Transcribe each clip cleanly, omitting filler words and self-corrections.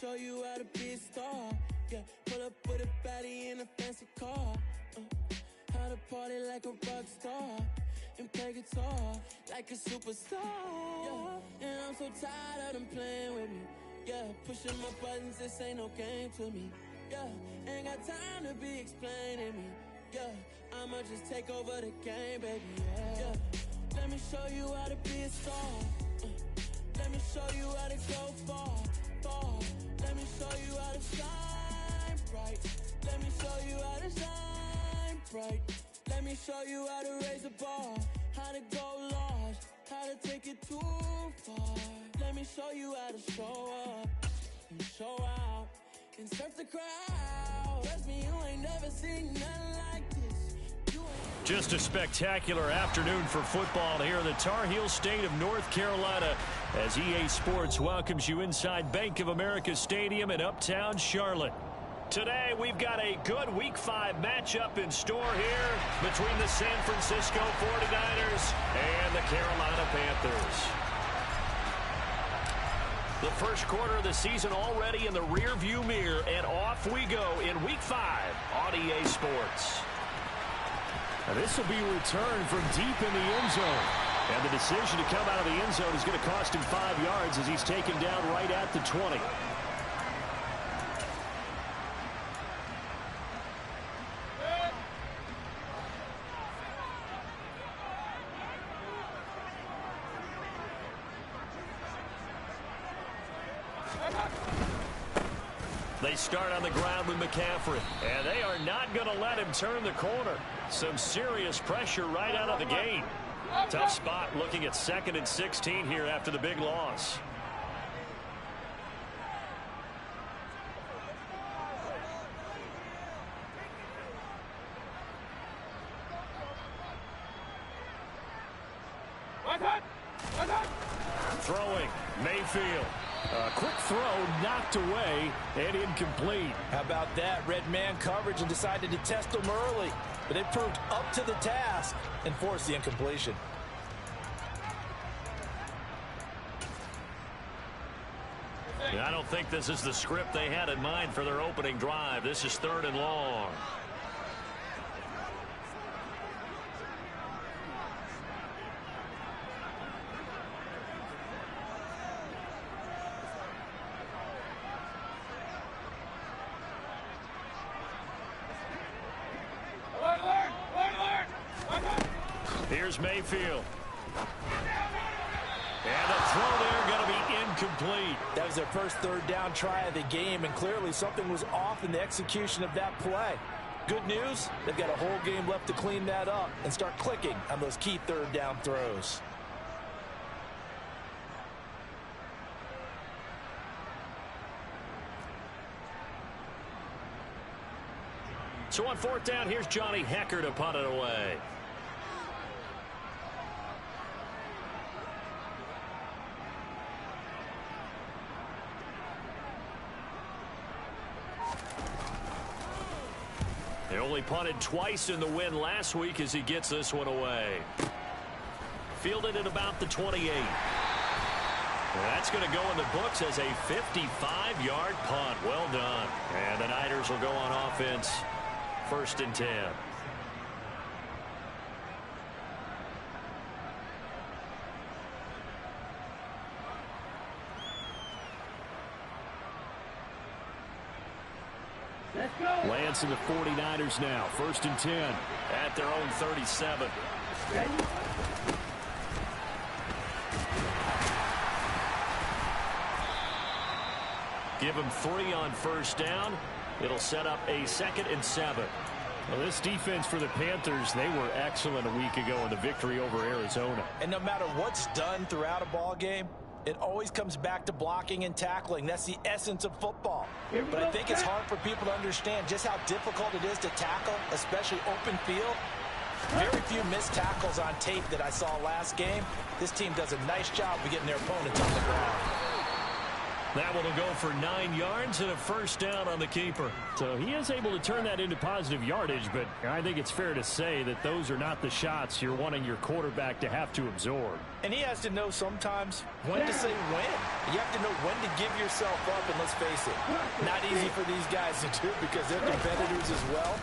show you how to be a star. Yeah, pull up with a baddie in a fancy car. How to party like a rock star and play guitar like a superstar. Yeah, and I'm so tired of them playing with me. Yeah, pushing my buttons, this ain't no game to me. Yeah, ain't got time to be explaining me. Yeah, I'ma just take over the game, baby. Yeah, let me show you how to be a star. Let me show you how to go far, far. Let me show you how to shine bright. Let me show you how to shine bright. Let me show you how to raise the bar, how to go large, how to take it too far. Let me show you how to show up and show out and surf the crowd. Trust me, you ain't never seen nothing like this. Just a spectacular afternoon for football here in the Tar Heel state of North Carolina as EA Sports welcomes you inside Bank of America Stadium in Uptown Charlotte. Today, we've got a good Week 5 matchup in store here between the San Francisco 49ers and the Carolina Panthers. The first quarter of the season already in the rearview mirror, and off we go in Week 5 on EA Sports. Now this will be a return from deep in the end zone. And the decision to come out of the end zone is going to cost him 5 yards as he's taken down right at the 20. They start on the ground with McCaffrey, and they are not going to let him turn the corner. Some serious pressure right out of the gate. Tough spot looking at 2nd and 16 here after the big loss. Throwing, Mayfield. A quick throw knocked away and incomplete. How about that? Red man coverage and decided to test them early. But they proved up to the task and forced the incompletion. I don't think this is the script they had in mind for their opening drive. This is 3rd and long. Here's Mayfield. And the throw there going to be incomplete. That was their first 3rd down try of the game, and clearly something was off in the execution of that play. Good news, they've got a whole game left to clean that up and start clicking on those key 3rd down throws. So on 4th down, here's Johnny Hecker to punt it away. They only punted twice in the win last week as he gets this one away. Fielded at about the 28. That's going to go in the books as a 55-yard punt. Well done. And the Niners will go on offense. 1st and 10. Lance and the 49ers now. 1st and 10. At their own 37. Give them 3 on 1st down. It'll set up a 2nd and 7. Well, this defense for the Panthers, they were excellent a week ago in the victory over Arizona. And no matter what's done throughout a ball game, it always comes back to blocking and tackling. That's the essence of football. But I think it's hard for people to understand just how difficult it is to tackle, especially open field. Very few missed tackles on tape that I saw last game. This team does a nice job of getting their opponents on the ground. That one will go for 9 yards and a first down on the keeper. So he is able to turn that into positive yardage, but I think it's fair to say that those are not the shots you're wanting your quarterback to have to absorb. And he has to know sometimes when to say when. You have to know when to give yourself up, and let's face it, not easy for these guys to do because they're competitors as well.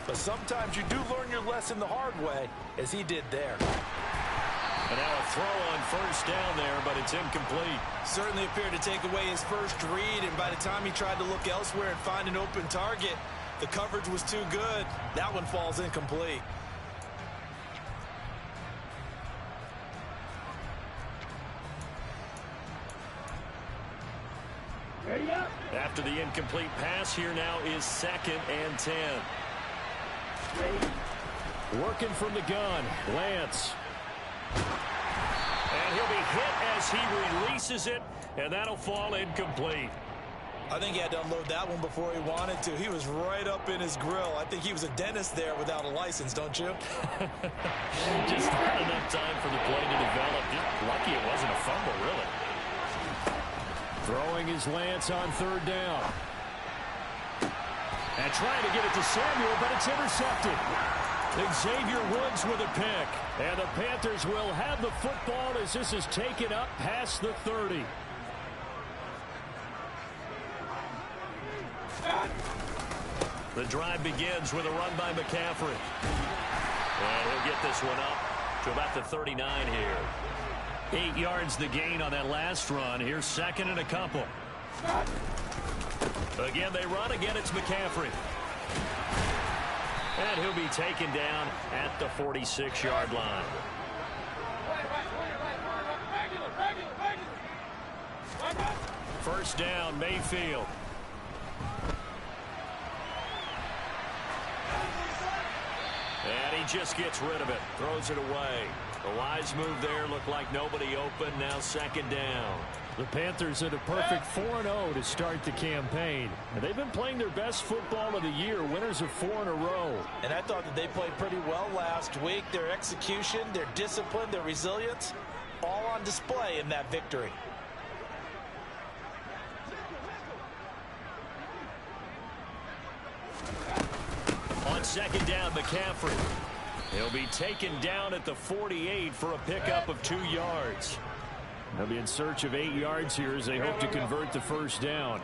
But sometimes you do learn your lesson the hard way, as he did there. And now a throw on first down there, but it's incomplete. Certainly appeared to take away his first read, and by the time he tried to look elsewhere and find an open target, the coverage was too good. That one falls incomplete. After the incomplete pass, here now is 2nd and 10. Working from the gun, Lance. And he'll be hit as he releases it, and that'll fall incomplete. I think he had to unload that one before he wanted to. He was right up in his grill. I think he was a dentist there without a license, don't you? Just not enough time for the play to develop. Just lucky it wasn't a fumble, really. Throwing his Lance on 3rd down. And trying to get it to Samuel, but it's intercepted. Xavier Woods with a pick. And the Panthers will have the football as this is taken up past the 30. The drive begins with a run by McCaffrey. And he'll get this one up to about the 39 here. 8 yards the gain on that last run. Here's 2nd and a couple. Again, they run. Again, it's McCaffrey. And he'll be taken down at the 46-yard line. First down, Mayfield. And he just gets rid of it. Throws it away. The wise move there. Looked like nobody open. Now 2nd down. The Panthers had a perfect 4-0 to start the campaign. And they've been playing their best football of the year, winners of 4 in a row. And I thought that they played pretty well last week. Their execution, their discipline, their resilience, all on display in that victory. On 2nd down, McCaffrey. He'll be taken down at the 48 for a pickup of 2 yards. They'll be in search of 8 yards here as they hope to convert the first down.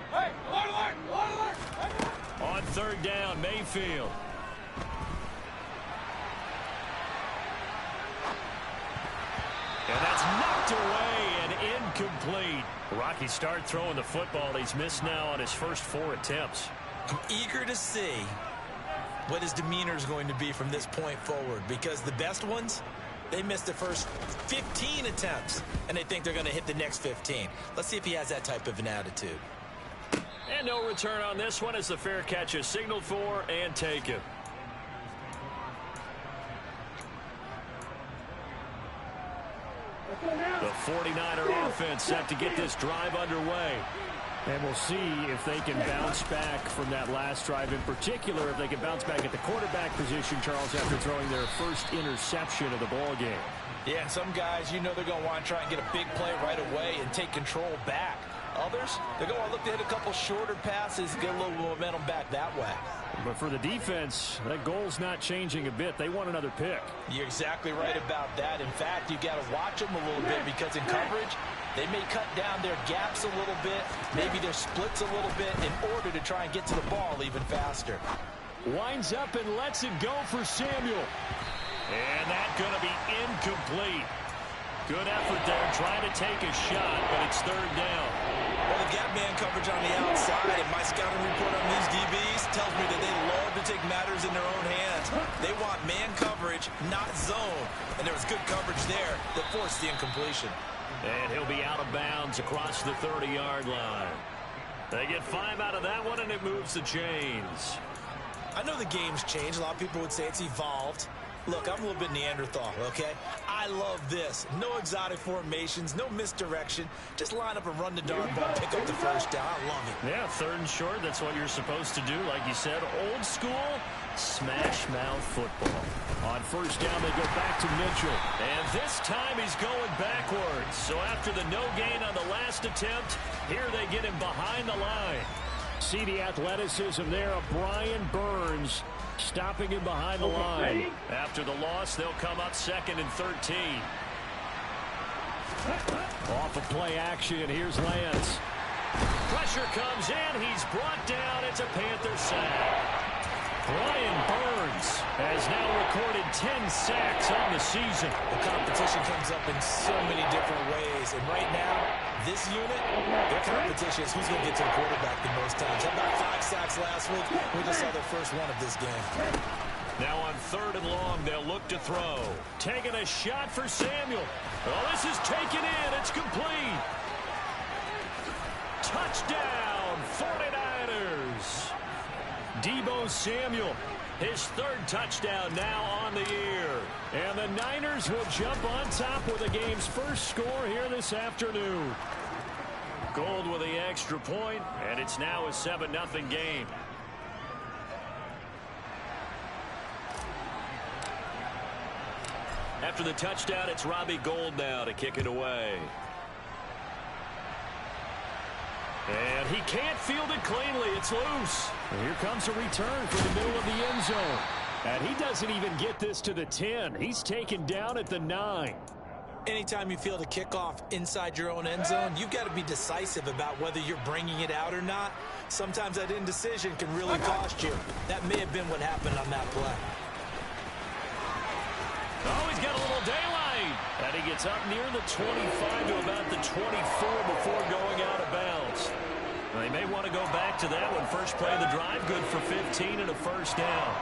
On 3rd down, Mayfield. And that's knocked away and incomplete. Rocky start throwing the football. He's missed now on his first 4 attempts. I'm eager to see what his demeanor is going to be from this point forward, because the best ones, they missed the first 15 attempts, and they think they're going to hit the next 15. Let's see if he has that type of an attitude. And no return on this one as the fair catch is signaled for and taken. The 49er offense set to get this drive underway. And we'll see if they can bounce back from that last drive, in particular if they can bounce back at the quarterback position, Charles, after throwing their first interception of the ball game. Yeah, and some guys, you know, they're going to want to try and get a big play right away and take control back. Others, they're going to look to hit a couple shorter passes, get a little momentum back that way. But for the defense, that goal's not changing a bit. They want another pick. You're exactly right about that. In fact, you got to watch them a little bit, because in coverage, they may cut down their gaps a little bit, maybe their splits a little bit, in order to try and get to the ball even faster. Winds up and lets it go for Samuel. And that's going to be incomplete. Good effort there, trying to take a shot, but it's 3rd down. Well, the gap man coverage on the outside, and my scouting report on these DBs tells me that they love to take matters in their own hands. They want man coverage, not zone. And there was good coverage there that forced the incompletion. And he'll be out of bounds across the 30-yard line. They get 5 out of that one, and it moves the chains. I know the game's changed. A lot of people would say it's evolved. Look, I'm a little bit Neanderthal, okay? I love this. No exotic formations, no misdirection. Just line up and run the darn ball, pick up the first down. I love it. Yeah, 3rd and short, that's what you're supposed to do. Like you said, old school, smash mouth football. On 1st down, they go back to Mitchell. And this time he's going backwards. So after the no gain on the last attempt, here they get him behind the line. See the athleticism there of Brian Burns stopping him behind the line. After the loss, they'll come up 2nd and 13. Off of play action, here's Lance. Pressure comes in, he's brought down, it's a Panther sack. Brian Burns has now recorded 10 sacks on the season. The competition comes up in so many different ways, and right now, this unit, their competition is who's going to get to the quarterback the most times. How about 5 sacks last week? We just saw their first one of this game. Now on 3rd and long, they'll look to throw. Taking a shot for Samuel. Oh, this is taken in. It's complete. Touchdown, 49ers. Deebo Samuel, his 3rd touchdown now on the year. And the Niners will jump on top with the game's first score here this afternoon. Gold with the extra point, and it's now a 7-0 game. After the touchdown, it's Robbie Gould now to kick it away. And he can't field it cleanly. It's loose. And here comes a return from the middle of the end zone. And he doesn't even get this to the 10. He's taken down at the 9. Anytime you field a kickoff inside your own end zone, you've got to be decisive about whether you're bringing it out or not. Sometimes that indecision can really cost you. That may have been what happened on that play. Oh, he's got a little daylight. And he gets up near the 25 to about the 24 before going out of bounds. They may want to go back to that one. First play of the drive, good for 15 and a 1st down.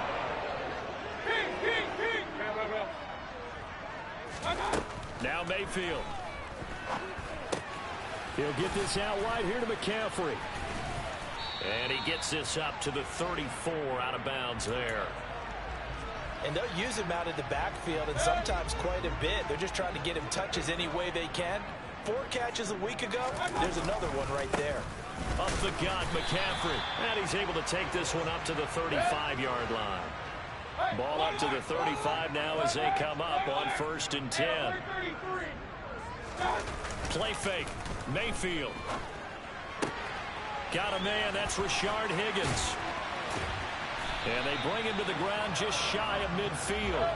Now Mayfield. He'll get this out wide here to McCaffrey. And he gets this up to the 34 out of bounds there. And they'll use him out in the backfield, and sometimes quite a bit. They're just trying to get him touches any way they can. 4 catches a week ago. There's another one right there. Up the gut, McCaffrey. And he's able to take this one up to the 35-yard line. Ball up to the 35 now as they come up on 1st and 10. Play fake. Mayfield. Got a man. That's Rashard Higgins. And they bring him to the ground just shy of midfield.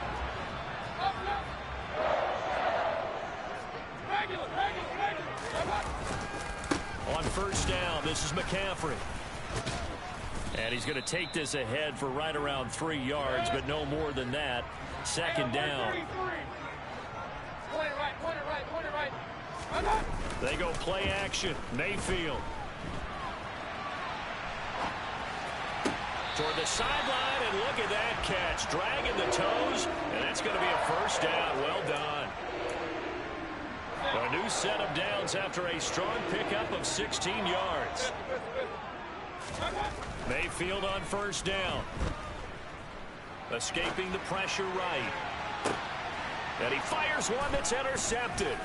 On 1st down, this is McCaffrey. And he's going to take this ahead for right around 3 yards, but no more than that. 2nd down. They go play action. Mayfield. Toward the sideline, and look at that catch. Dragging the toes, and that's going to be a 1st down. Well done. A new set of downs after a strong pickup of 16 yards. Mayfield on 1st down. Escaping the pressure right. And he fires one that's intercepted.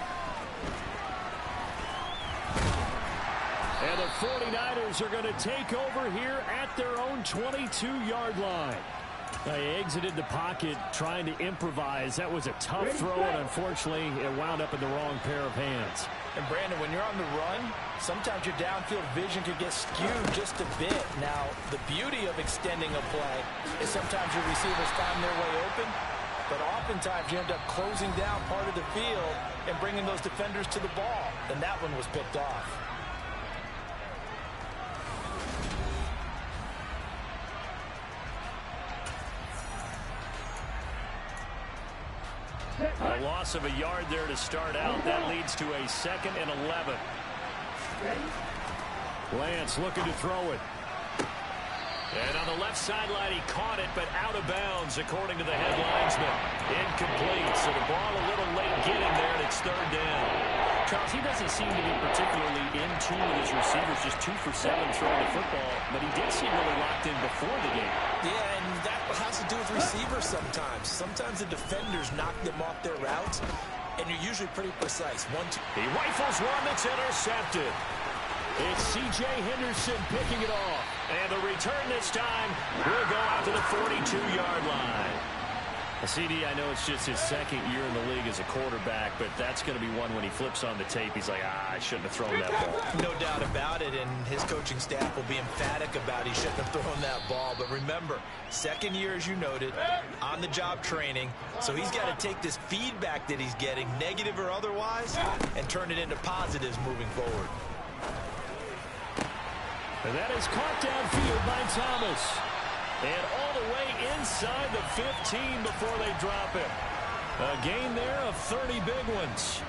And the 49ers are going to take over here at their own 22-yard line. They exited the pocket trying to improvise. That was a tough throw, and unfortunately, it wound up in the wrong pair of hands. And, Brandon, when you're on the run, sometimes your downfield vision can get skewed just a bit. Now, the beauty of extending a play is sometimes your receivers find their way open, but oftentimes you end up closing down part of the field and bringing those defenders to the ball, and that one was picked off. A loss of a yard there to start out. That leads to a 2nd and 11. Lance looking to throw it. And on the left sideline, he caught it, but out of bounds, according to the head linesman. Incomplete, so the ball a little late getting there, and it's 3rd down. Charles, he doesn't seem to be particularly in tune with his receivers, just 2 for 7 throwing the football, but he did seem really locked in before the game. Yeah, and that has to do with receivers sometimes. Sometimes the defenders knock them off their routes, and you're usually pretty precise. 1-2. He rifles one that's intercepted. It's C.J. Henderson picking it off. And the return this time will go out to the 42-yard line. CD, I know it's just his second year in the league as a quarterback, but that's going to be one when he flips on the tape. He's like, I shouldn't have thrown that ball. No doubt about it, and his coaching staff will be emphatic about he shouldn't have thrown that ball. But remember, second year, as you noted, on-the-job training, so he's got to take this feedback that he's getting, negative or otherwise, and turn it into positives moving forward. And that is caught downfield by Thomas. And all the way inside the 15 before they drop it. A gain there of 30 big ones.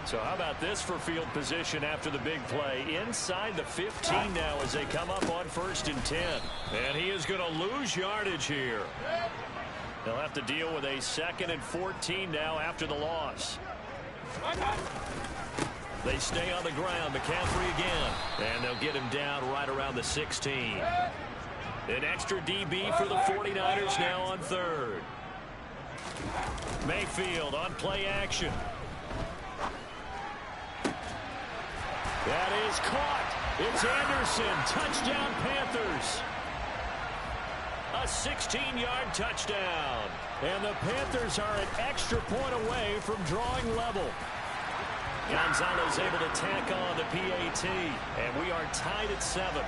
So how about this for field position after the big play? Inside the 15 now as they come up on 1st and 10. And he is going to lose yardage here. They'll have to deal with a 2nd and 14 now after the loss. They stay on the ground. McCaffrey again. And they'll get him down right around the 16. An extra DB for the 49ers now on 3rd. Mayfield on play action. That is caught. It's Anderson. Touchdown, Panthers. A 16-yard touchdown. And the Panthers are an extra point away from drawing level. Gonzalez able to tack on the PAT. And we are tied at 7.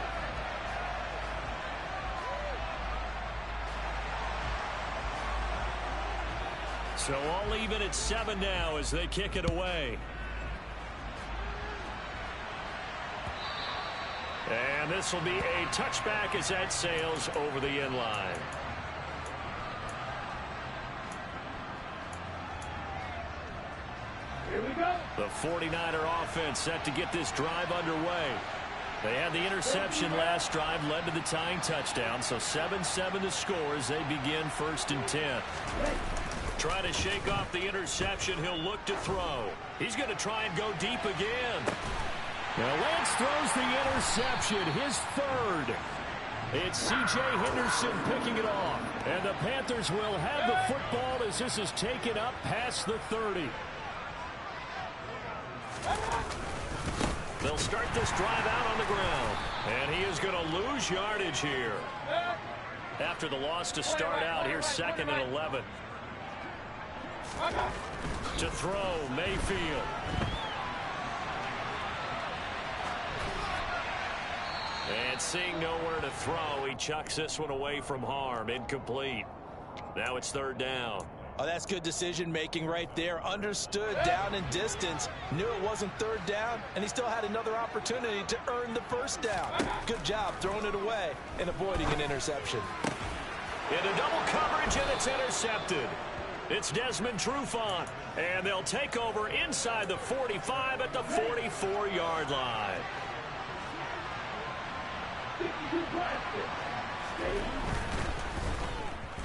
So all even at 7 now as they kick it away. And this will be a touchback as that sails over the end line. Here we go. The 49er offense set to get this drive underway. They had the interception last drive, led to the tying touchdown. So 7-7 the score as they begin 1st and 10. Try to shake off the interception. He'll look to throw. He's going to try and go deep again. Now Lance throws the interception, his 3rd. It's C.J. Henderson picking it off. And the Panthers will have the football as this is taken up past the 30. They'll start this drive out on the ground. And he is going to lose yardage here. After the loss to start out, here's 2nd and 11. To throw, Mayfield. And seeing nowhere to throw, he chucks this one away from harm. Incomplete. Now it's 3rd down. Oh, that's good decision-making right there. Understood down and distance. Knew it wasn't 3rd down, and he still had another opportunity to earn the 1st down. Good job throwing it away and avoiding an interception. Into double coverage, and it's intercepted. It's Desmond Trufant, and they'll take over inside the 45 at the 44-yard line.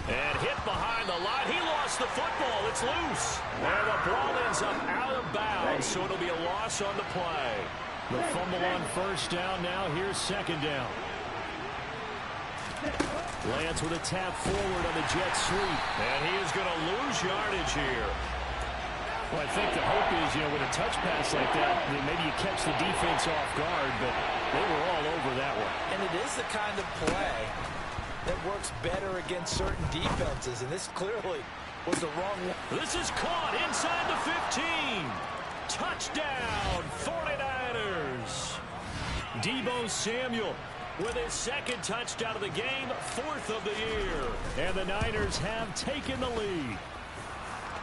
And hit behind the line. He lost the football. It's loose. And the ball ends up out of bounds, so it'll be a loss on the play. The fumble on 1st down now. Here's 2nd down. Lance with a tap forward on the jet sweep. And he is going to lose yardage here. Well, I think the hope is, with a touch pass like that, maybe you catch the defense off guard, but they were all over that one. And it is the kind of play that works better against certain defenses, and this clearly was the wrong one. This is caught inside the 15. Touchdown, 49ers. Deebo Samuel with his 2nd touchdown of the game, 4th of the year. And the Niners have taken the lead.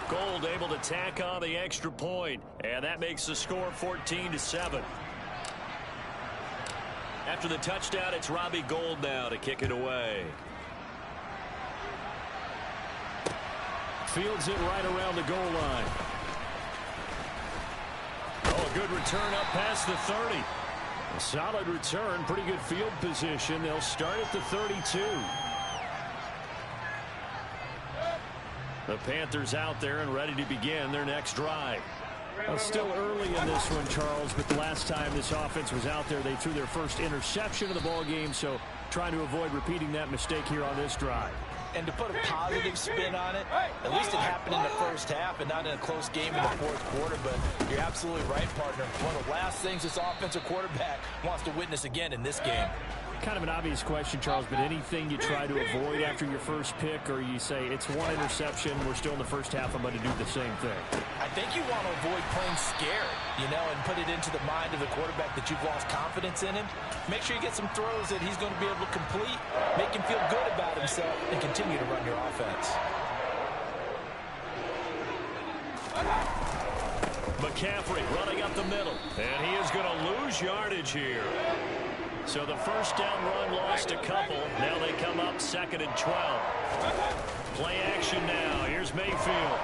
Gold able to tack on the extra point, and that makes the score 14-7. After the touchdown, it's Robbie Gould now to kick it away. Fields it right around the goal line. Oh, a good return up past the 30. A solid return, pretty good field position. They'll start at the 32. The Panthers out there and ready to begin their next drive. Well, still early in this one, Charles, but the last time this offense was out there, they threw their first interception of the ball game, so trying to avoid repeating that mistake here on this drive. And to put a positive spin on it, at least it happened in the first half and not in a close game in the fourth quarter, but you're absolutely right, partner. One of the last things this offensive quarterback wants to witness again in this game. Kind of an obvious question, Charles, but anything you try to avoid after your first pick, or you say it's one interception, we're still in the first half, I'm going to do the same thing? I think you want to avoid playing scared, and put it into the mind of the quarterback that you've lost confidence in him. Make sure you get some throws that he's going to be able to complete, make him feel good about himself, and continue to run your offense. McCaffrey running up the middle, and he is going to lose yardage here. So the first down run lost a couple. Now they come up 2nd and 12. Play action now. Here's Mayfield.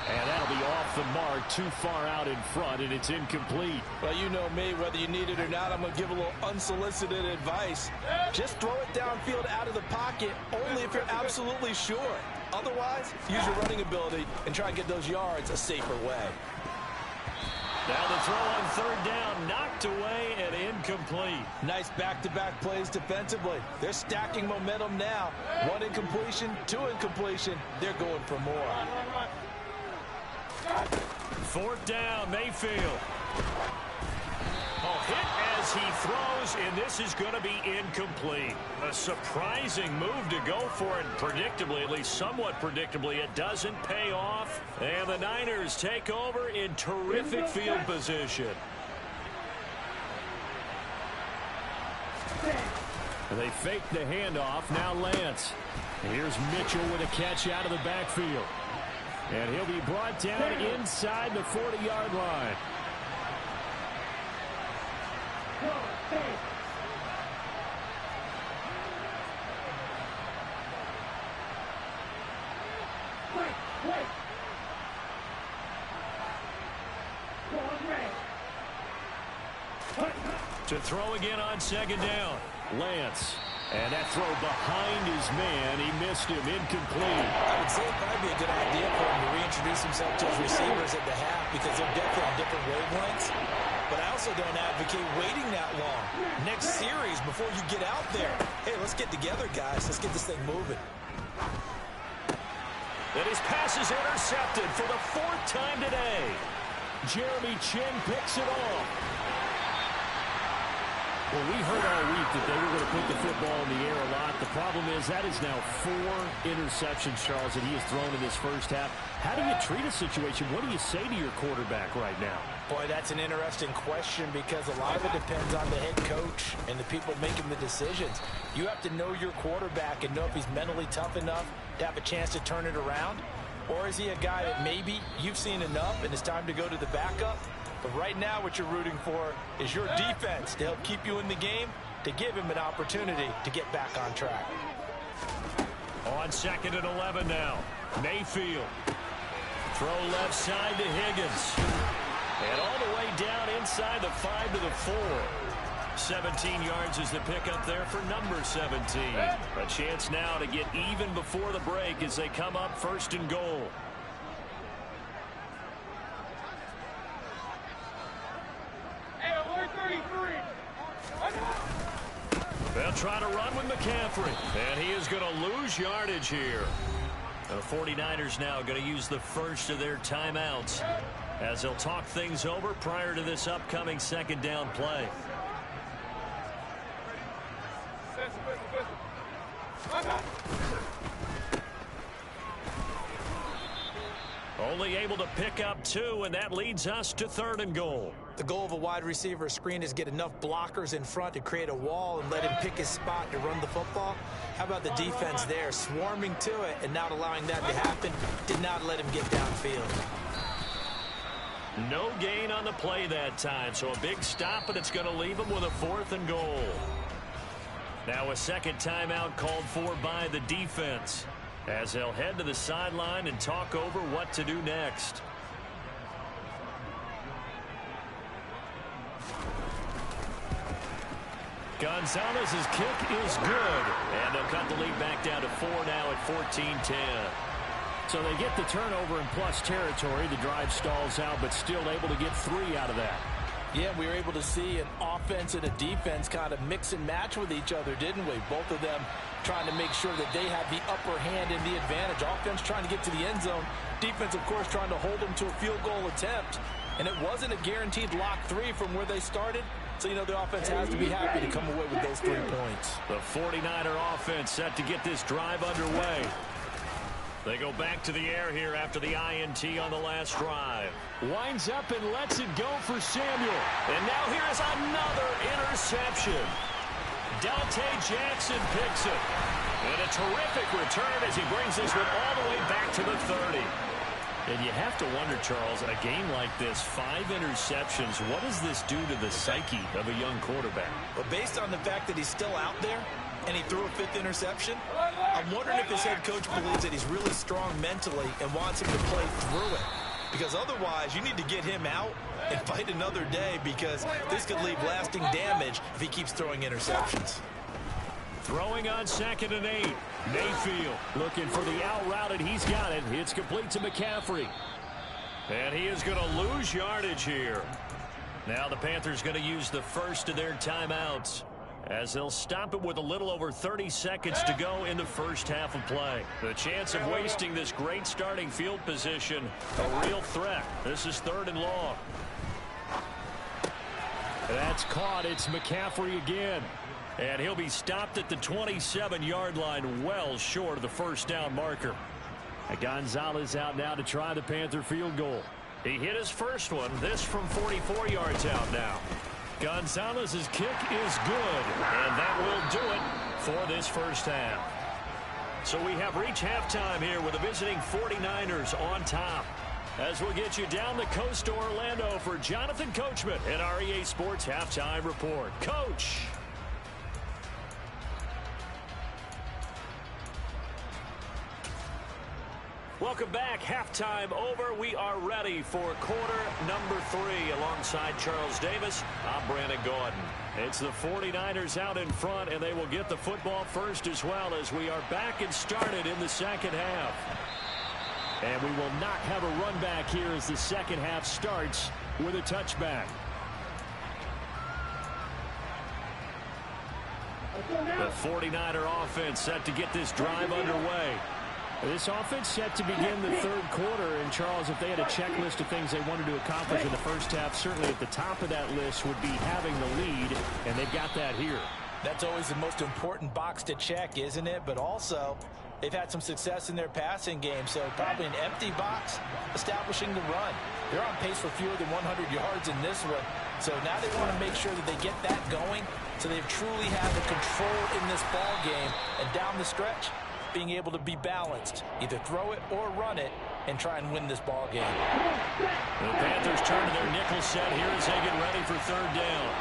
And that'll be off the mark, too far out in front, and it's incomplete. Well, you know me, whether you need it or not, I'm going to give a little unsolicited advice. Just throw it downfield out of the pocket, only if you're absolutely sure. Otherwise, use your running ability and try and get those yards a safer way. Now the throw on 3rd down, knocked away and incomplete. Nice back-to-back plays defensively. They're stacking momentum now. 1 incompletion, 2 incompletion. They're going for more. 4th down, Mayfield. Hit as he throws, and this is going to be incomplete. A surprising move to go for it. Predictably, at least somewhat predictably, it doesn't pay off. And the Niners take over in terrific field position. They fake the handoff. Now Lance. Here's Mitchell with a catch out of the backfield. And he'll be brought down inside the 40-yard line. To throw again on 2nd down. Lance. And that throw behind his man. He missed him. Incomplete. I would say it'd probably be a good idea for him to reintroduce himself to his receivers at the half because they're definitely on different wavelengths. But I also don't advocate waiting that long. Next series, before you get out there, hey, let's get together, guys. Let's get this thing moving. And his pass is intercepted for the 4th time today. Jeremy Chin picks it off. Well, we heard all week that they were going to put the football in the air a lot. The problem is that is now 4 interceptions, Charles, that he has thrown in this first half. How do you treat a situation? What do you say to your quarterback right now? Boy, that's an interesting question because a lot of it depends on the head coach and the people making the decisions. You have to know your quarterback and know if he's mentally tough enough to have a chance to turn it around. Or is he a guy that maybe you've seen enough and it's time to go to the backup? But right now what you're rooting for is your defense to help keep you in the game, to give him an opportunity to get back on track. On 2nd and 11 now. Mayfield. Throw left side to Higgins. And all the way down inside the 5 to the 4. 17 yards is the pickup there for number 17. A chance now to get even before the break as they come up 1st and goal. They'll try to run with McCaffrey, and he is going to lose yardage here. The 49ers now going to use the first of their timeouts as they'll talk things over prior to this upcoming 2nd down play. Only able to pick up 2, and that leads us to 3rd and goal. The goal of a wide receiver screen is get enough blockers in front to create a wall and let him pick his spot to run the football. How about the defense there, swarming to it and not allowing that to happen? Did not let him get downfield. No gain on the play that time, so a big stop, and it's going to leave him with a 4th and goal. Now a 2nd timeout called for by the defense as they'll head to the sideline and talk over what to do next. Gonzalez's kick is good, and they'll cut the lead back down to 4 now at 14-10. So they get the turnover in plus territory. The drive stalls out, but still able to get 3 out of that. Yeah, we were able to see an offense and a defense kind of mix and match with each other, didn't we? Both of them trying to make sure that they have the upper hand and the advantage. Offense trying to get to the end zone. Defense, of course, trying to hold them to a field goal attempt. And it wasn't a guaranteed lock 3 from where they started. So, you know, the offense has to be happy to come away with those 3 points. The 49er offense set to get this drive underway. They go back to the air here after the INT on the last drive. Winds up and lets it go for Samuel. And now here's another interception. Dante Jackson picks it. And a terrific return as he brings this one all the way back to the 30. And you have to wonder, Charles, a game like this, 5 interceptions, what does this do to the psyche of a young quarterback? But based on the fact that he's still out there and he threw a 5th interception, I'm wondering if his head coach believes that he's really strong mentally and wants him to play through it. Because otherwise, you need to get him out and fight another day, because this could leave lasting damage if he keeps throwing interceptions. Throwing on 2nd and 8. Mayfield looking for the out route, and he's got it. It's complete to McCaffrey. And he is going to lose yardage here. Now the Panthers going to use the first of their timeouts, as they'll stop it with a little over 30 seconds to go in the first half of play. The chance of wasting this great starting field position, a real threat. This is 3rd and long. That's caught. It's McCaffrey again. And he'll be stopped at the 27-yard line, well short of the first down marker. Gonzalez out now to try the Panther field goal. He hit his first one. This from 44 yards out now. Gonzalez's kick is good, and that will do it for this first half. So we have reached halftime here with the visiting 49ers on top. As we'll get you down the coast to Orlando for Jonathan Coachman and our EA Sports Halftime Report. Coach. Welcome back. Halftime over. We are ready for quarter number 3. Alongside Charles Davis, I'm Brandon Gordon. It's the 49ers out in front, and they will get the football first as well, as we are back and started in the second half. And we will not have a run back here as the second half starts with a touchback. The 49er offense set to get this drive underway. This offense set to begin the 3rd quarter. And, Charles, if they had a checklist of things they wanted to accomplish in the first half, certainly at the top of that list would be having the lead, and they've got that here. That's always the most important box to check, isn't it? But also, they've had some success in their passing game, so probably an empty box establishing the run. They're on pace for fewer than 100 yards in this one, so now they want to make sure that they get that going, so they've truly had the control in this ball game, and down the stretch, being able to be balanced, either throw it or run it, and try and win this ball game. The Panthers turn to their nickel set here as they get ready for 3rd down.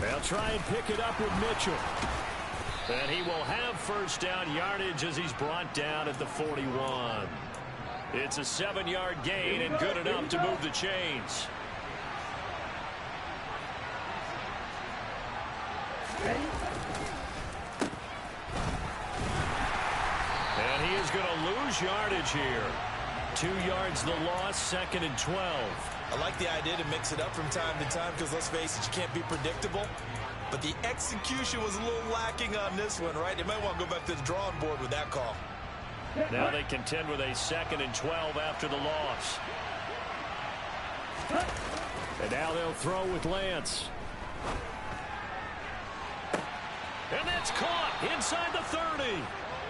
They'll try and pick it up with Mitchell. And he will have first down yardage as he's brought down at the 41. It's a 7-yard gain and good enough to move the chains. And he is going to lose yardage here. 2 yards the loss, 2nd and 12. I like the idea to mix it up from time to time, because let's face it, you can't be predictable. But the execution was a little lacking on this one, right? They might want to go back to the drawing board with that call. Now they contend with a 2nd and 12 after the loss. And now they'll throw with Lance. And that's caught inside the 30.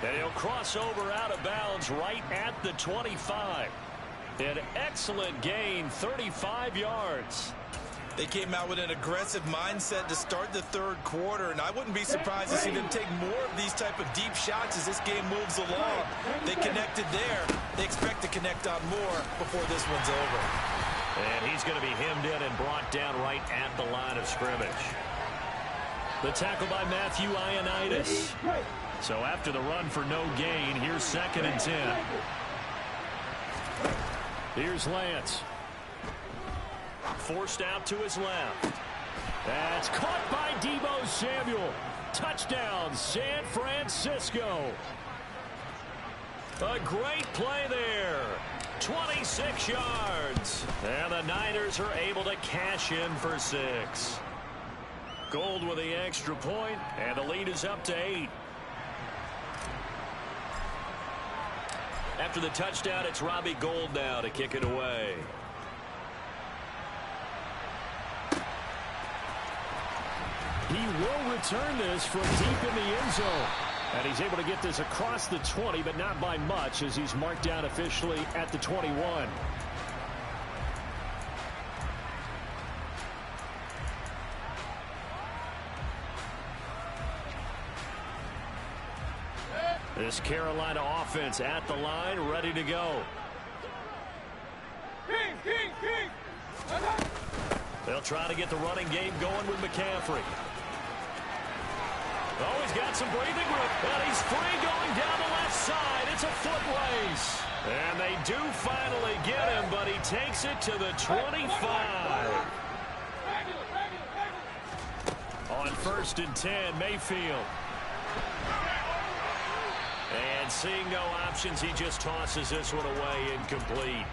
And he'll cross over out of bounds right at the 25. An excellent gain, 35 yards. They came out with an aggressive mindset to start the 3rd quarter, and I wouldn't be surprised to see them take more of these type of deep shots as this game moves along. They connected there. They expect to connect on more before this one's over. And he's going to be hemmed in and brought down right at the line of scrimmage. The tackle by Matthew Ioannidis. So after the run for no gain, here's 2nd and 10. Here's Lance. Forced out to his left. That's caught by Deebo Samuel. Touchdown, San Francisco. A great play there. 26 yards. And the Niners are able to cash in for 6. Gold with the extra point, and the lead is up to 8. After the touchdown, it's Robbie Gould now to kick it away. He will return this from deep in the end zone. And he's able to get this across the 20, but not by much, as he's marked down officially at the 21. This Carolina offense at the line, ready to go. They'll try to get the running game going with McCaffrey. Oh, he's got some breathing room. And he's free going down the left side. It's a foot race. And they do finally get him, but he takes it to the 25. On 1st and 10, Mayfield. And seeing no options, he just tosses this one away incomplete.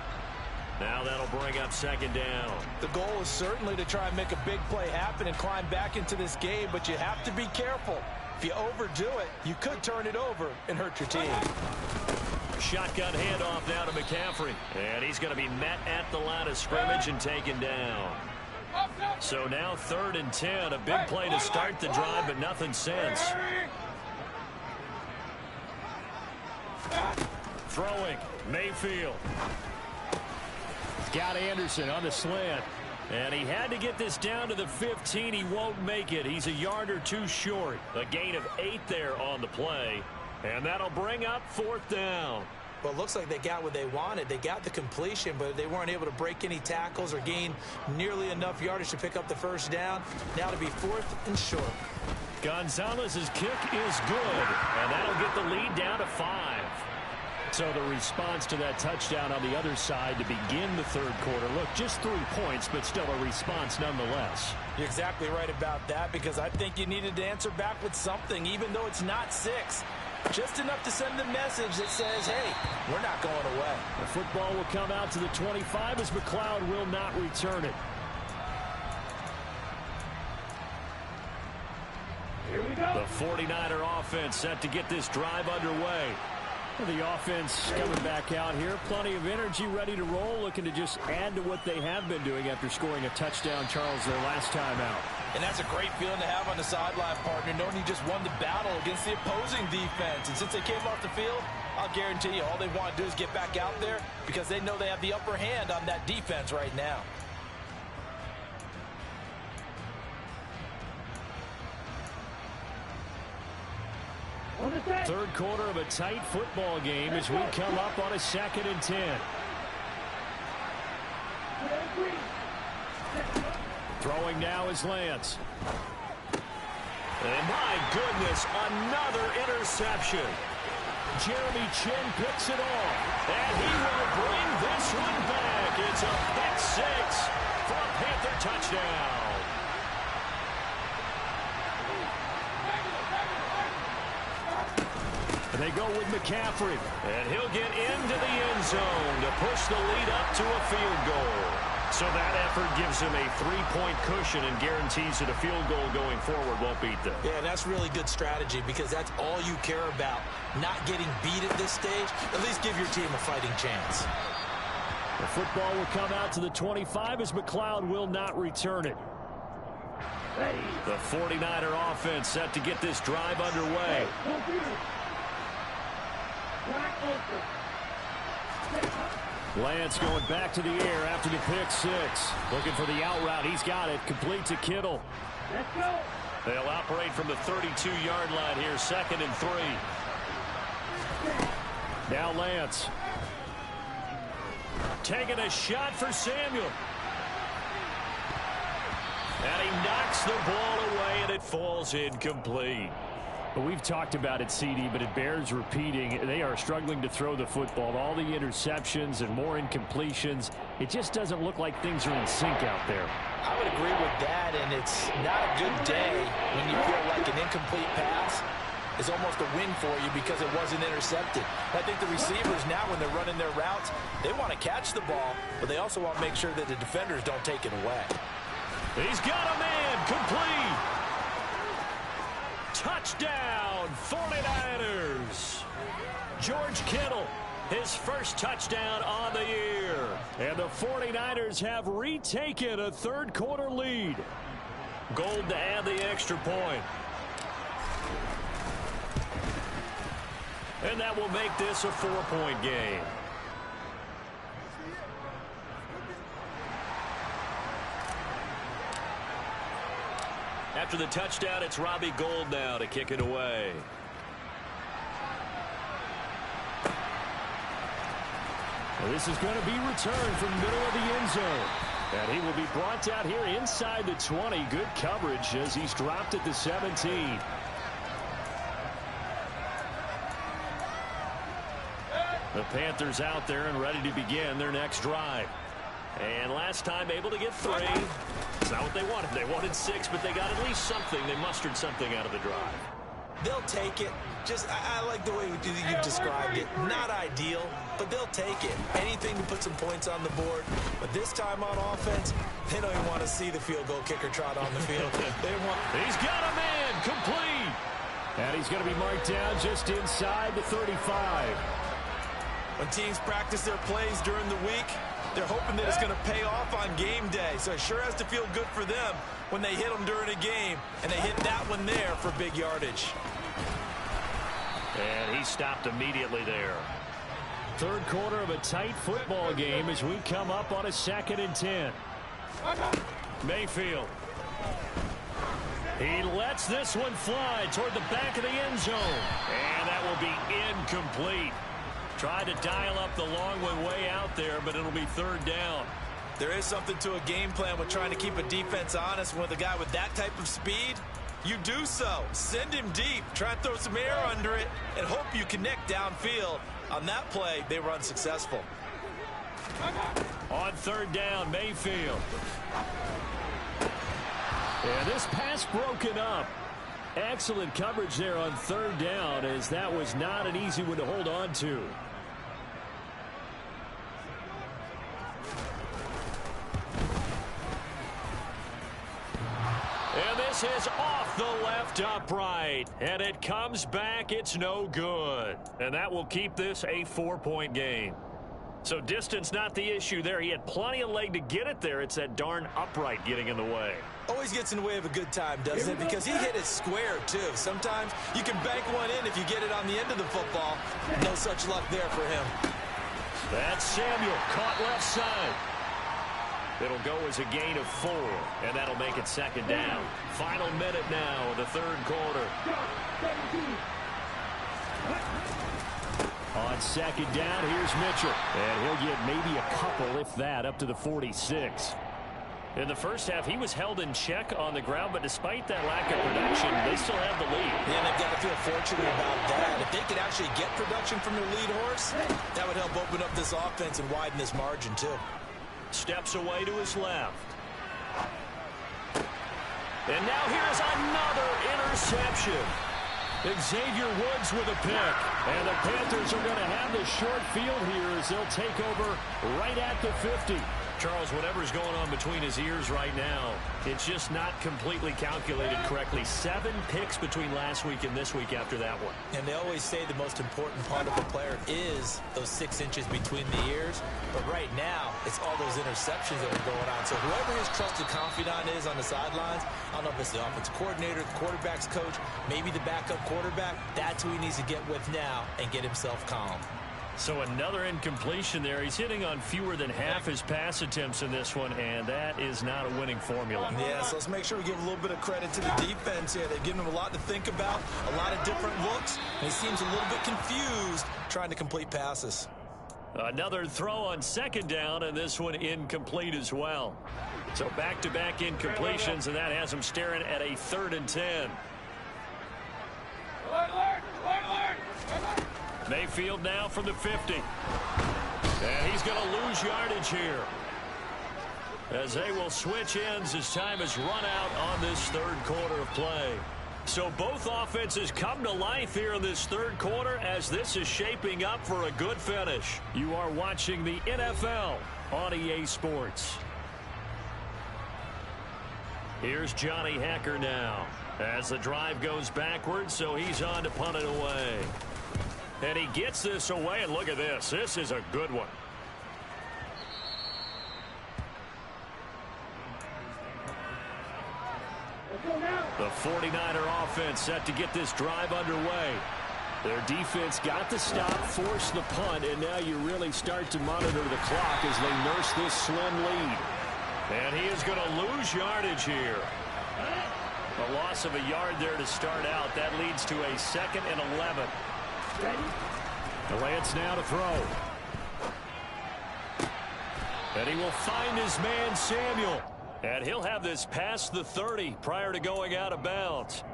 Now that'll bring up 2nd down. The goal is certainly to try and make a big play happen and climb back into this game, but you have to be careful. If you overdo it, you could turn it over and hurt your team. Shotgun handoff now to McCaffrey. And he's going to be met at the line of scrimmage and taken down. So now 3rd and 10. A big play to start the drive, but nothing since. Throwing, Mayfield. Got Anderson on the slant. And he had to get this down to the 15. He won't make it. He's a yard or 2 short. A gain of 8 there on the play. And that'll bring up 4th down. Well, it looks like they got what they wanted. They got the completion, but they weren't able to break any tackles or gain nearly enough yardage to pick up the 1st down. Now to be 4th and short. Gonzalez's kick is good. And that'll get the lead down to 5. So the response to that touchdown on the other side to begin the 3rd quarter. Look, just 3 points, but still a response nonetheless. You're exactly right about that, because I think you needed to answer back with something, even though it's not 6. Just enough to send the message that says, hey, we're not going away. The football will come out to the 25 as McLeod will not return it. Here we go. The 49er offense set to get this drive underway. The offense coming back out here. Plenty of energy, ready to roll, looking to just add to what they have been doing after scoring a touchdown, Charles, their last time out. And that's a great feeling to have on the sideline, partner, knowing you just won the battle against the opposing defense. And since they came off the field, I'll guarantee you all they want to do is get back out there, because they know they have the upper hand on that defense right now. Third quarter of a tight football game as we come up on a 2nd and 10. Throwing now is Lance. And my goodness, another interception. Jeremy Chin picks it off. And he will bring this one back. It's a pick 6 for a Panther touchdown. They go with McCaffrey. And he'll get into the end zone to push the lead up to a field goal. So that effort gives him a 3-point cushion and guarantees that a field goal going forward won't beat them. Yeah, that's really good strategy, because that's all you care about. Not getting beat at this stage. At least give your team a fighting chance. The football will come out to the 25 as McLeod will not return it. The 49er offense set to get this drive underway. Lance going back to the air after the pick 6. Looking for the out route. He's got it. Complete to Kittle. Let's go. They'll operate from the 32-yard line here, 2nd and 3. Now Lance. Taking a shot for Samuel. And he knocks the ball away, and it falls incomplete. But we've talked about it, CD, but it bears repeating. They are struggling to throw the football. All the interceptions and more incompletions. It just doesn't look like things are in sync out there. I would agree with that, and it's not a good day when you feel like an incomplete pass is almost a win for you because it wasn't intercepted. I think the receivers now, when they're running their routes, they want to catch the ball, but they also want to make sure that the defenders don't take it away. He's got a man complete. Touchdown, 49ers. George Kittle, his first touchdown on the year. And the 49ers have retaken a third-quarter lead. Gold to add the extra point. And that will make this a 4-point game. After the touchdown, it's Robbie Gould now to kick it away. Well, this is going to be returned from the middle of the end zone. And he will be brought down here inside the 20. Good coverage as he's dropped at the 17. The Panthers out there and ready to begin their next drive. And last time able to get 3. It's not what they wanted. They wanted 6, but they got at least something. They mustered something out of the drive. They'll take it. I like the way you've described it. Not ideal, but they'll take it. Anything to put some points on the board. But this time on offense, they don't even want to see the field goal kicker trot on the field. He's got a man complete. And he's going to be marked down just inside the 35. When teams practice their plays during the week, they're hoping that it's going to pay off on game day. So it sure has to feel good for them when they hit them during a game. And they hit that one there for big yardage. And he stopped immediately there. Third quarter of a tight football game as we come up on a 2nd and 10. Mayfield. He lets this one fly toward the back of the end zone. And that will be incomplete. Tried to dial up the long one way out there, but it'll be 3rd down. There is something to a game plan with trying to keep a defense honest. With a guy with that type of speed, you do so. Send him deep. Try and throw some air under it and hope you connect downfield. On that play, they were unsuccessful. On 3rd down, Mayfield. And this pass broken up. Excellent coverage there on 3rd down, as that was not an easy one to hold on to. And this is off the left upright. And it comes back. It's no good. And that will keep this a 4-point game. So distance not the issue there. He had plenty of leg to get it there. It's that darn upright getting in the way. Always gets in the way of a good time, doesn't it? Because he hit it square, too. Sometimes you can bank one in if you get it on the end of the football. No such luck there for him. That's Samuel, caught left side. It'll go as a gain of 4, and that'll make it 2nd down. Final minute now of the 3rd quarter. On 2nd down, here's Mitchell. And he'll get maybe a couple, if that, up to the 46. In the first half, he was held in check on the ground, but despite that lack of production, they still have the lead. Yeah, and they've got to feel fortunate about that. If they could actually get production from their lead horse, that would help open up this offense and widen this margin, too. Steps away to his left. And now here's another interception. Xavier Woods with a pick. And the Panthers are going to have the short field here as they'll take over right at the 50. Charles, whatever's going on between his ears right now, it's just not completely calculated correctly. 7 picks between last week and this week after that one. And they always say the most important part of a player is those 6 inches between the ears. But right now, it's all those interceptions that are going on. So whoever his trusted confidant is on the sidelines, I don't know if it's the offensive coordinator, the quarterback's coach, maybe the backup quarterback, that's who he needs to get with now and get himself calm. So another incompletion there. He's hitting on fewer than half his pass attempts in this one, and that is not a winning formula. Yeah, so let's make sure we give a little bit of credit to the defense here. They've given him a lot to think about, a lot of different looks, and he seems a little bit confused trying to complete passes. Another throw on 2nd down, and this one incomplete as well. So back-to-back incompletions, and that has him staring at a 3rd and 10. Mayfield now from the 50. And he's going to lose yardage here, as they will switch ends as time has run out on this 3rd quarter of play. So both offenses come to life here in this third quarter as this is shaping up for a good finish. You are watching the NFL on EA Sports. Here's Johnny Hacker now as the drive goes backwards, so he's on to punt it away. And he gets this away, and look at this. This is a good one. The 49er offense set to get this drive underway. Their defense got the stop, forced the punt, and now you really start to monitor the clock as they nurse this slim lead. And he is going to lose yardage here. A loss of a yard there to start out. That leads to a 2nd and 11. Lance now to throw. And he will find his man Samuel. And he'll have this past the 30 prior to going out of bounds.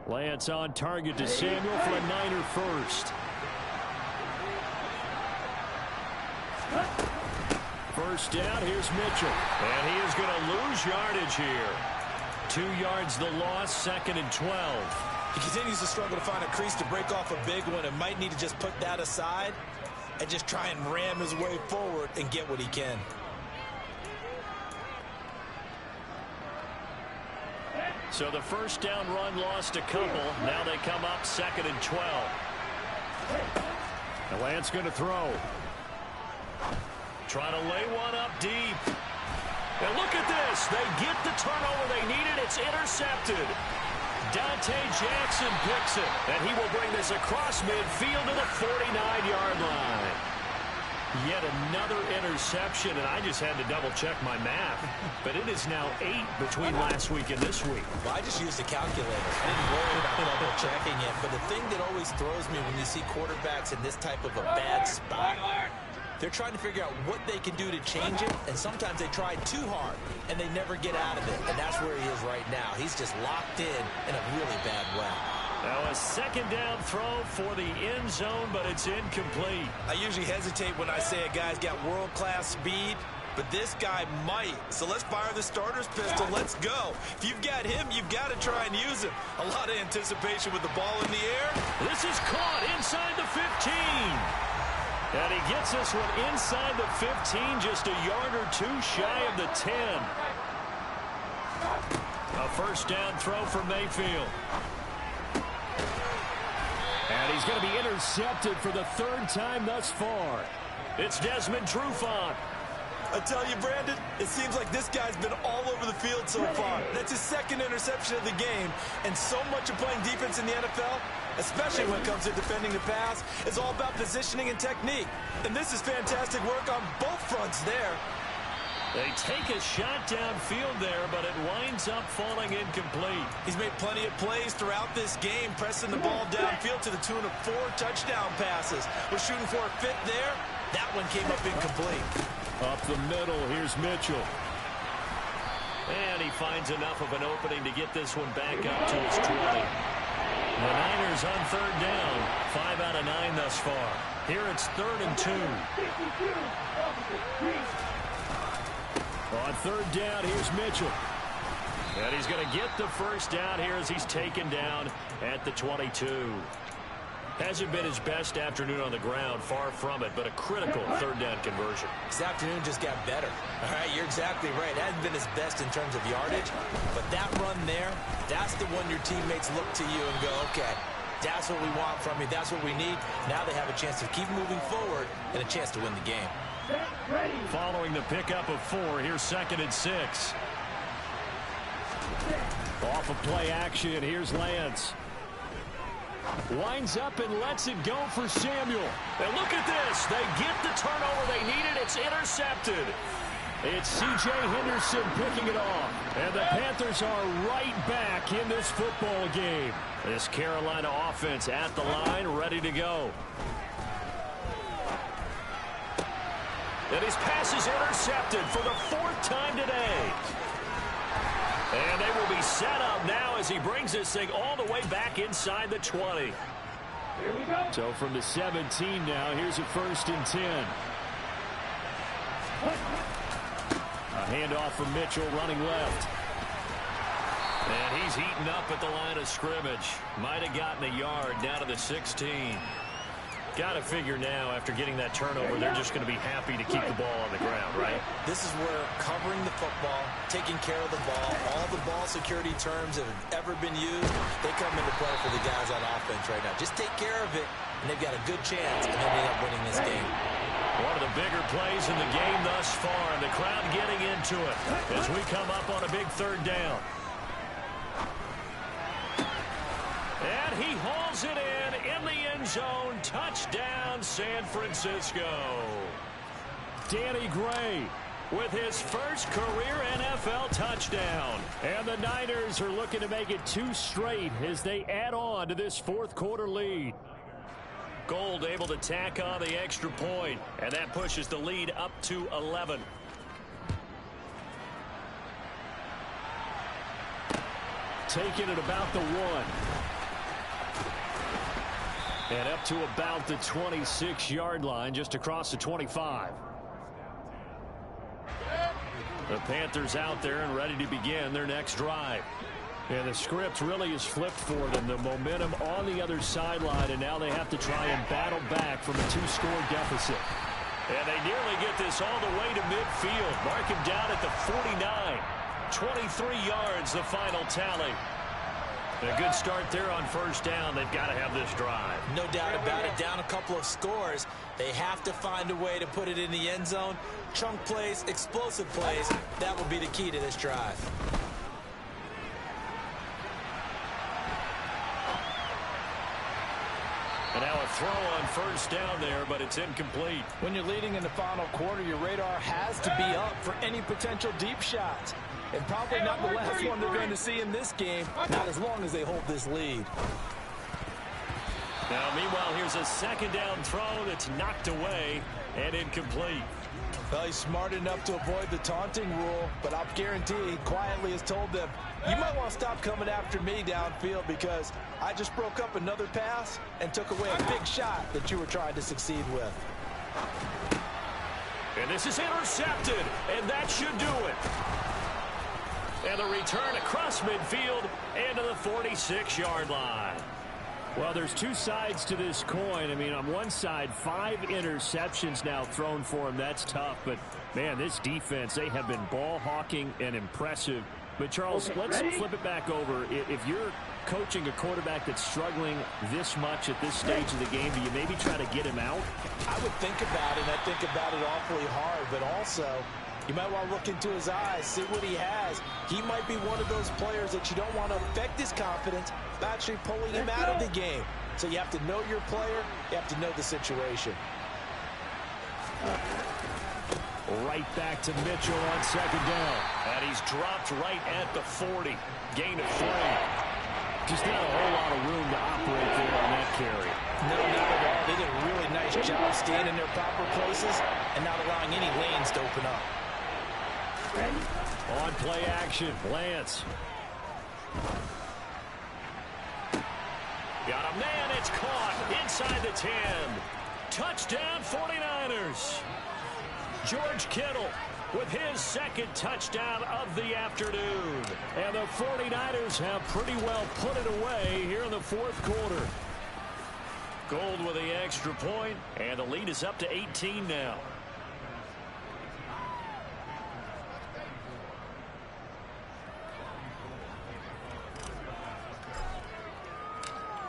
Lance on target to Samuel for a Niner first. First down, here's Mitchell. And he is going to lose yardage here. 2 yards the loss, 2nd and 12. He continues to struggle to find a crease to break off a big one and might need to just put that aside and just try and ram his way forward and get what he can. So the first down run lost a couple. Now they come up 2nd and 12. And Lance going to throw. Trying to lay one up deep. And look at this. They get the turnover they needed. It's intercepted. Dante Jackson picks it. And he will bring this across midfield to the 49-yard line. Yet another interception, and I just had to double-check my math. But it is now 8 between last week and this week. Well, I just used a calculator. I didn't worry about double-checking it. But the thing that always throws me when you see quarterbacks in this type of a bad spot, they're trying to figure out what they can do to change it, and sometimes they try too hard, and they never get out of it. And that's where he is right now. He's just locked in a really bad way. Now a 2nd down throw for the end zone, but it's incomplete. I usually hesitate when I say a guy's got world-class speed, but this guy might. So let's fire the starter's pistol. Let's go. If you've got him, you've got to try and use him. A lot of anticipation with the ball in the air. This is caught inside the 15. And he gets this one inside the 15, just a yard or 2 shy of the 10. A first down throw for Mayfield. And he's going to be intercepted for the 3rd time thus far. It's Desmond Trufant. I tell you, Brandon, it seems like this guy's been all over the field so far. That's his 2nd interception of the game. And so much of playing defense in the NFL, especially when it comes to defending the pass, is all about positioning and technique. And this is fantastic work on both fronts there. They take a shot downfield there, but it winds up falling incomplete. He's made plenty of plays throughout this game, pressing the ball downfield to the tune of 4 touchdown passes. We're shooting for a 5th there. That one came up incomplete. Up the middle, here's Mitchell. And he finds enough of an opening to get this one back up to his 20. The Niners on 3rd down. 5 out of 9 thus far. Here it's 3rd and 2. On 3rd down, here's Mitchell. And he's going to get the first down here as he's taken down at the 22. Hasn't been his best afternoon on the ground, far from it, but a critical 3rd down conversion. This afternoon just got better. All right, you're exactly right. It hasn't been his best in terms of yardage, but that run there, that's the one your teammates look to you and go, okay, that's what we want from you. That's what we need. Now they have a chance to keep moving forward and a chance to win the game. Following the pickup of 4, here's 2nd and 6. Off of play action, here's Lance. Winds up and lets it go for Samuel. And look at this. They get the turnover they needed. It's intercepted. It's C.J. Henderson picking it off. And the Panthers are right back in this football game. This Carolina offense at the line, ready to go. And his pass is intercepted for the 4th time today. And they will be set up now as he brings this thing all the way back inside the 20. Here we go. So from the 17 now, here's a 1st and 10. A handoff from Mitchell running left. And And he's heating up at the line of scrimmage. Might have gotten a yard down to the 16. Got to figure now, after getting that turnover, they're just going to be happy to keep the ball on the ground, right? This is where covering the football, taking care of the ball, all the ball security terms that have ever been used, they come into play for the guys on offense right now. Just take care of it, and they've got a good chance of ending up winning this game. One of the bigger plays in the game thus far, and the crowd getting into it as we come up on a big third down. And he hauls it in the end zone. Touchdown, San Francisco. Danny Gray with his first career NFL touchdown. And the Niners are looking to make it 2 straight as they add on to this fourth quarter lead. Gold able to tack on the extra point, and that pushes the lead up to 11. Taking it about the 1. And up to about the 26-yard line, just across the 25. The Panthers out there and ready to begin their next drive. And the script really is flipped for them. The momentum on the other sideline, and now they have to try and battle back from a 2-score deficit. And they nearly get this all the way to midfield. Mark him down at the 49. 23 yards, the final tally. A good start there on first down. They've got to have this drive. No doubt about it. Down a couple of scores. They have to find a way to put it in the end zone. Chunk plays, explosive plays. That will be the key to this drive. And now a throw on first down there, but it's incomplete. When you're leading in the final quarter, your radar has to be up for any potential deep shots. And probably not the last one they're going to see in this game, not as long as they hold this lead. Now, meanwhile, here's a second down throw that's knocked away and incomplete. Well, he's smart enough to avoid the taunting rule, but I'll guarantee he quietly has told them, you might want to stop coming after me downfield because I just broke up another pass and took away a big shot that you were trying to succeed with. And this is intercepted, and that should do it. And the return across midfield into the 46-yard line. Well, there's 2 sides to this coin. I mean, on one side, 5 interceptions now thrown for him. That's tough. But, man, this defense, they have been ball hawking and impressive. But, Charles, let's flip it back over. If you're coaching a quarterback that's struggling this much at this stage of the game, do you maybe try to get him out? I would think about it. I think about it awfully hard. But also, you might want to look into his eyes, see what he has. He might be one of those players that you don't want to affect his confidence by actually pulling him out of the game. So you have to know your player. You have to know the situation. Right back to Mitchell on second down. And he's dropped right at the 40. Gain of 3. Just not a whole lot of room to operate there on that carry. No, not at all. They did a really nice job staying in their proper places and not allowing any lanes to open up. On play action, Lance. Got a man, it's caught inside the 10. Touchdown 49ers. George Kittle with his second touchdown of the afternoon. And the 49ers have pretty well put it away here in the fourth quarter. Gold with the extra point, and the lead is up to 18 now.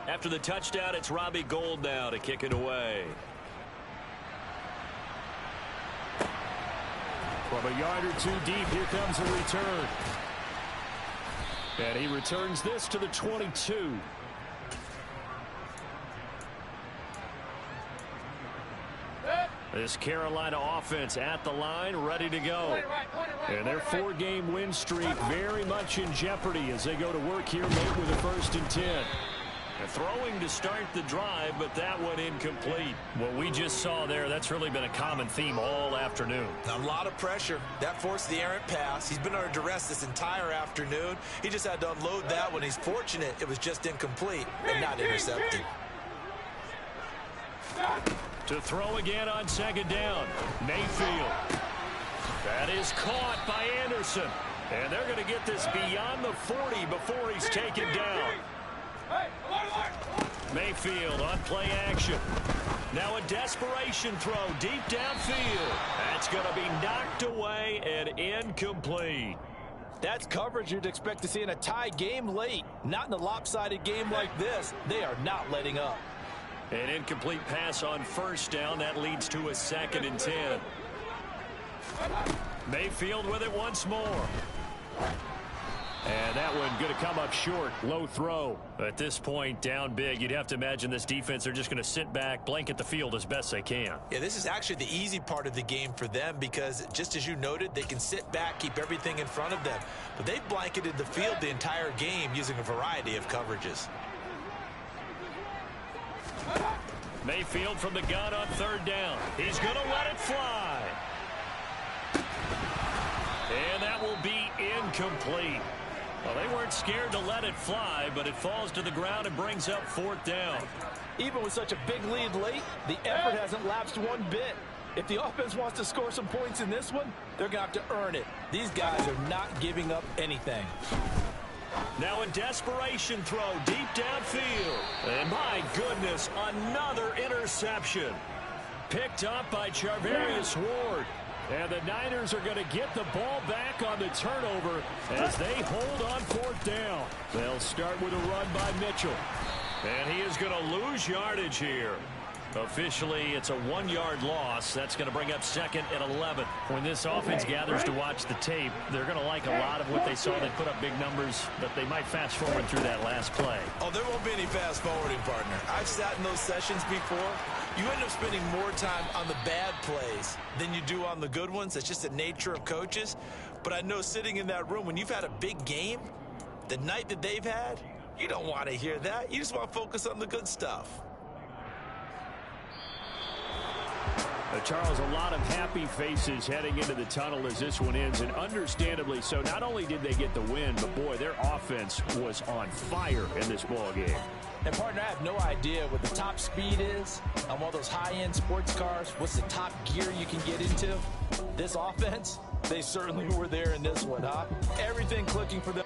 After the touchdown, it's Robbie Gould now to kick it away. From a yard or 2 deep, here comes a return. And he returns this to the 22. This Carolina offense at the line, ready to go. And their 4-game win streak very much in jeopardy as they go to work here late with a 1st and 10. Throwing to start the drive, but that one incomplete. What we just saw there, that's really been a common theme all afternoon. A lot of pressure. That forced the errant pass. He's been under duress this entire afternoon. He just had to unload that one. He's fortunate it was just incomplete and not intercepted. To throw again on second down. Mayfield. That is caught by Anderson. And they're going to get this beyond the 40 before he's taken down. Mayfield on play action. Now a desperation throw deep downfield. That's going to be knocked away and incomplete. That's coverage you'd expect to see in a tie game late. Not in a lopsided game like this. They are not letting up. An incomplete pass on first down. That leads to a 2nd and 10. Mayfield with it once more. And that one going to come up short. Low throw. At this point, down big, you'd have to imagine this defense are just going to sit back, blanket the field as best they can. Yeah, this is actually the easy part of the game for them because, just as you noted, they can sit back, keep everything in front of them. But they've blanketed the field the entire game using a variety of coverages. Mayfield from the gun on 3rd down. He's going to let it fly. And that will be incomplete. Well, they weren't scared to let it fly, but it falls to the ground and brings up 4th down. Even with such a big lead late, the effort hasn't lapsed one bit. If the offense wants to score some points in this one, they're going to have to earn it. These guys are not giving up anything. Now a desperation throw deep downfield. And my goodness, another interception. Picked up by Charvarius Ward. And the Niners are going to get the ball back on the turnover as they hold on 4th down. They'll start with a run by Mitchell. And he is going to lose yardage here. Officially, it's a 1-yard loss. That's going to bring up 2nd and 11. When this offense gathers to watch the tape, they're going to like a lot of what they saw. They put up big numbers, but they might fast forward through that last play. Oh, there won't be any fast forwarding, partner. I've sat in those sessions before. You end up spending more time on the bad plays than you do on the good ones. That's just the nature of coaches. But I know sitting in that room, when you've had a big game, the night that they've had, you don't want to hear that. You just want to focus on the good stuff. Charles, a lot of happy faces heading into the tunnel as this one ends, and understandably so. Not only did they get the win, but, boy, their offense was on fire in this ball game. And, partner, I have no idea what the top speed is on one of those high-end sports cars. What's the top gear you can get into? This offense, they certainly were there in this one, huh? Everything clicking for them.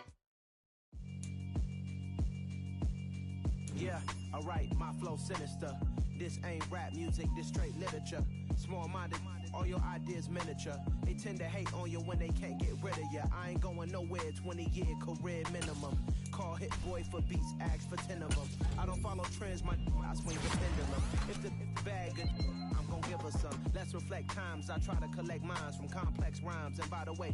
Yeah, alright, my flow sinister. This ain't rap music, this straight literature. Small-minded, all your ideas miniature. They tend to hate on you when they can't get rid of you. I ain't going nowhere, 20-year career minimum. Call Hit Boy for beats, ask for 10 of them. I don't follow trends, I swing the pendulum. If the bag good, I'm gonna give her some. Let's reflect times, I try to collect minds from complex rhymes. And by the way,